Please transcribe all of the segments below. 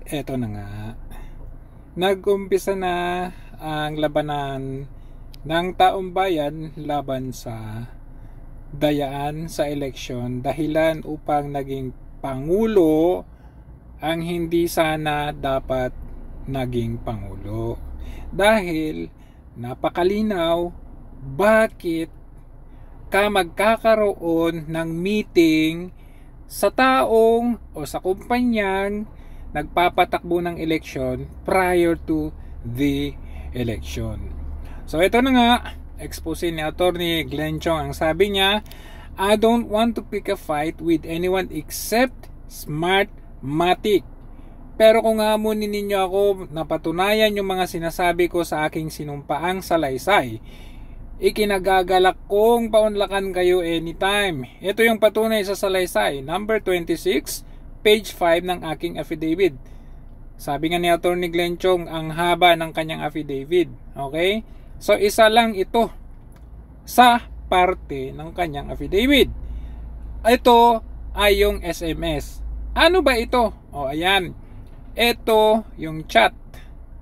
eto na nga. Nag-umpisa na ang labanan ng taong bayan laban sa dayaan sa eleksyon, dahilan upang naging pangulo ang hindi sana dapat naging pangulo. Dahil napakalinaw bakit ka magkakaroon ng meeting sa taong o sa kumpanyang nagpapatakbo ng eleksyon prior to the election. So ito na nga, expose ni Attorney Glenn Chong. Ang sabi niya, I don't want to pick a fight with anyone except Smartmatic. Pero kung hamunin ninyo ako, napatunayan yung mga sinasabi ko sa aking sinumpaang salaysay, ikinagagalak kong paunlakan kayo anytime. Ito yung patunay sa salaysay, number 26, page 5 ng aking affidavit. Sabi nga ni Attorney Glenn Chong, ang haba ng kanyang affidavit. Okay? So isa lang ito sa parte ng kanyang affidavit. Ito ay yung SMS. Ano ba ito? O ayan. Ito yung chat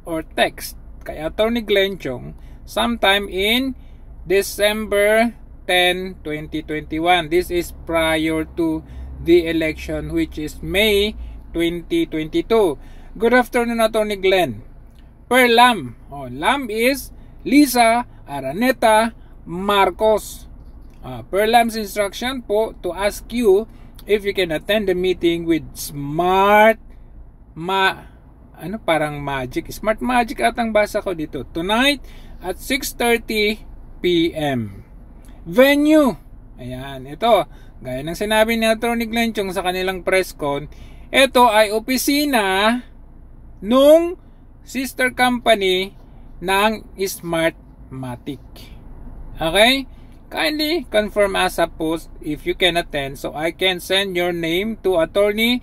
or text kay Attorney Glenn Chong sometime in December 10, 2021. This is prior to the election, which is May 2022. Good afternoon, Attorney Glenn. Per Lam. Lam is Lisa Araneta Marcos. Per Lam's instruction po to ask you if you can attend the meeting with Smartmatic atang basa ko dito. Tonight at 6:30 p.m. Venue. Ayan, ito. Gaya ng sinabi ni Attorney Glenn Chong sa kanilang press con, ito ay opisina nung sister company ng Smartmatic. Okay? Kindly confirm as a post if you can attend so I can send your name to Attorney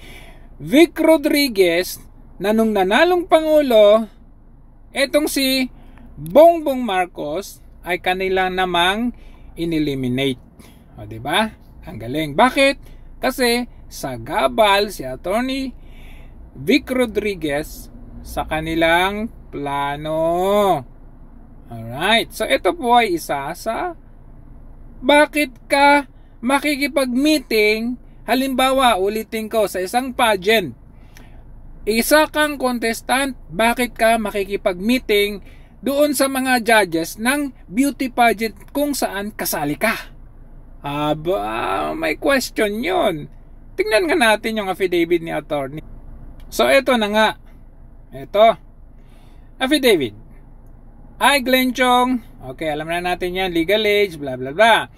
Vic Rodriguez na nung nanalong Pangulo, etong si Bongbong Marcos ay kanilang namang ineliminate. O diba? Ang galing. Bakit? Kasi sa gabal si Attorney Vic Rodriguez sa kanilang plano. Alright. So ito po ay isa sa bakit ka makikipag-meeting, halimbawa ulitin ko sa isang pageant. Isa kang contestant, bakit ka makikipag-meeting doon sa mga judges ng beauty pageant kung saan kasali ka? May question yon. Tingnan nga natin yung affidavit ni attorney. So ito na nga. Ito. Affidavit. I, Glenn Chong. Okay, alam na natin yan. Legal age, blah blah blah.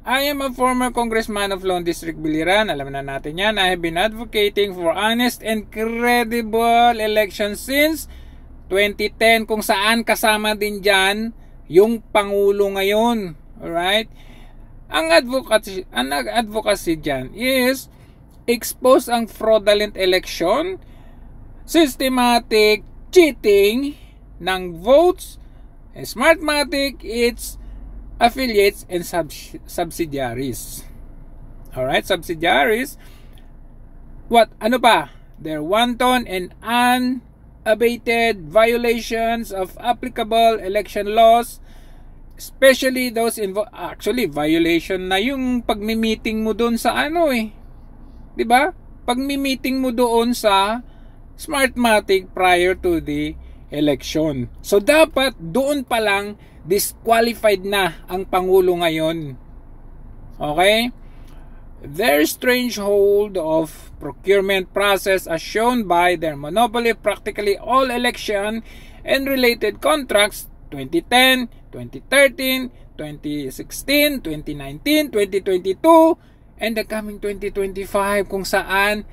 I am a former congressman of Lone District, Biliran. Alam na natin yan. I have been advocating for honest and credible elections since 2010, kung saan kasama din dyan yung Pangulo ngayon. Alright? Ang advocacy dyan is expose ang fraudulent election, systematic cheating ng votes, Smartmatic, its affiliates and subsidiaries. Alright? Subsidiaries. What? Ano pa? Their wanton and unabated violations of applicable election laws, especially those actually violation na yung pagmi-meeting mo doon sa di ba? Pagmi-meeting mo doon sa Smartmatic prior to the election. So dapat doon pa lang disqualified na ang Pangulo ngayon. Okay? Their strange hold of procurement process as shown by their monopoly practically all election and related contracts 2010, 2013, 2016, 2019, 2022, and the coming 2025 kung saan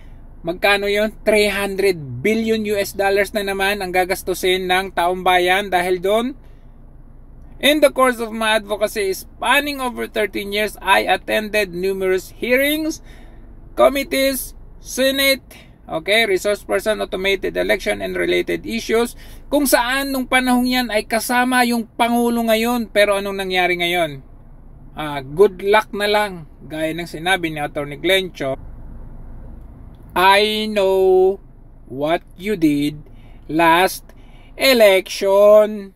magkano yon? 300 billion US dollars na naman ang gagastusin ng taong bayan dahil doon. In the course of my advocacy spanning over 13 years, I attended numerous hearings, committees, Senate, resource person, automated election and related issues, kung saan nung panahong yan ay kasama yung Pangulo ngayon. Pero anong nangyari ngayon? Good luck na lang. Gaya ng sinabi ni Attorney Glenn Chong, I know what you did last election.